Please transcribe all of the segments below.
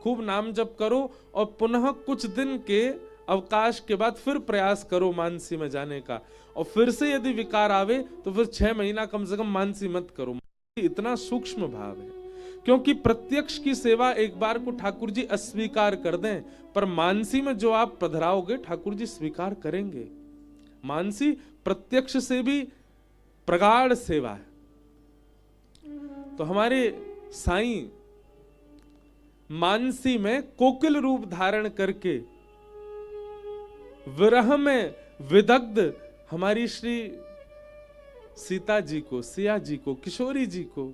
खूब नाम जप करो और पुनः कुछ दिन के अवकाश के बाद फिर प्रयास करो मानसी में जाने का, और फिर से यदि विकार आवे तो फिर 6 महीना कम से कम मानसी मत करो। इतना सूक्ष्म भाव है, क्योंकि प्रत्यक्ष की सेवा एक बार को ठाकुर जी अस्वीकार कर दें, पर मानसी में जो आप पधराओगे ठाकुर जी स्वीकार करेंगे। मानसी प्रत्यक्ष से भी प्रगाढ़ सेवा है। तो हमारे साईं मानसी में कोकिल रूप धारण करके विरह में विदग्ध हमारी श्री सीता जी को, सिया जी को, किशोरी जी को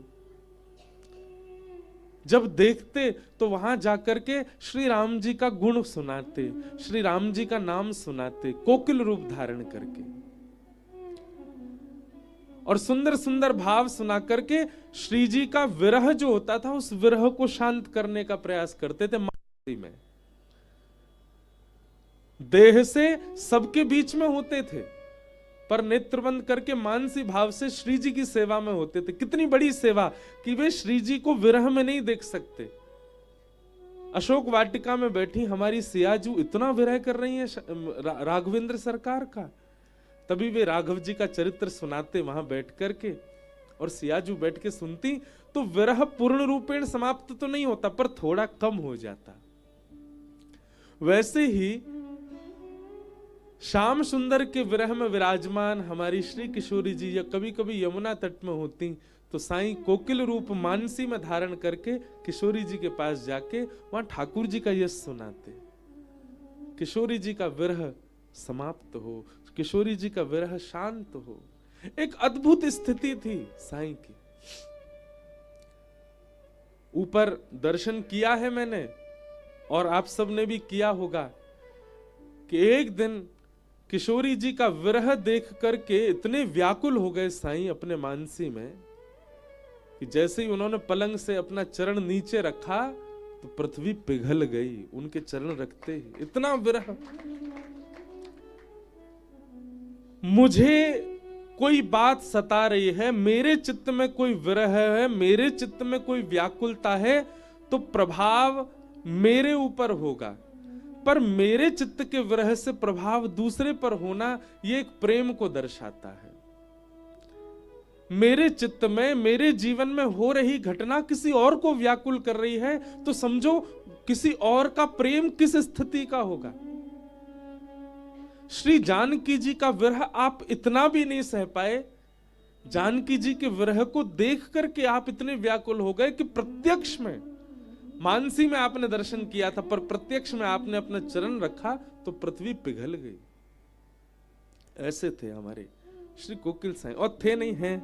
जब देखते तो वहां जाकर के श्री राम जी का गुण सुनाते, श्री राम जी का नाम सुनाते, कोकिल रूप धारण करके, और सुंदर सुंदर भाव सुना करके श्री जी का विरह जो होता था उस विरह को शांत करने का प्रयास करते थे। मानसी में देह से सबके बीच में होते थे, पर नेत्र बंद करके मानसी भाव से श्री जी की सेवा में होते थे। कितनी बड़ी सेवा कि वे श्री जी को विरह में नहीं देख सकते। अशोक वाटिका में बैठी हमारी सियाजू इतना विरह कर रही है राघवेंद्र सरकार का, तभी वे राघव जी का चरित्र सुनाते वहां बैठ करके, और सियाजू बैठ के सुनती तो विरह पूर्ण रूपेण समाप्त तो नहीं होता, पर थोड़ा कम हो जाता। वैसे ही श्याम सुंदर के विरह में विराजमान हमारी श्री किशोरी जी या कभी कभी यमुना तट में होती तो साईं कोकिल रूप मानसी में धारण करके किशोरी जी के पास जाके वहां ठाकुर जी का यश सुनाते। किशोरी जी का विरह समाप्त हो, किशोरी जी का विरह शांत हो। एक अद्भुत स्थिति थी साईं की। ऊपर दर्शन किया है मैंने और आप सबने भी किया होगा कि एक दिन किशोरी जी का विरह देख करके इतने व्याकुल हो गए साईं अपने मानसी में कि जैसे ही उन्होंने पलंग से अपना चरण नीचे रखा तो पृथ्वी पिघल गई उनके चरण रखते ही। इतना विरह। मुझे कोई बात सता रही है, मेरे चित्त में कोई विरह है, मेरे चित्त में कोई व्याकुलता है, तो प्रभाव मेरे ऊपर होगा, पर मेरे चित्त के विरह से प्रभाव दूसरे पर होना यह एक प्रेम को दर्शाता है। मेरे चित्त में, मेरे जीवन में हो रही घटना किसी और को व्याकुल कर रही है, तो समझो किसी और का प्रेम किस स्थिति का होगा। श्री जानकी जी का विरह आप इतना भी नहीं सह पाए, जानकी जी के विरह को देख करके आप इतने व्याकुल हो गए कि प्रत्यक्ष में, मानसी में आपने दर्शन किया था पर प्रत्यक्ष में आपने अपना चरण रखा तो पृथ्वी पिघल गई। ऐसे थे हमारे श्री कोकिल साईं, और थे नहीं हैं।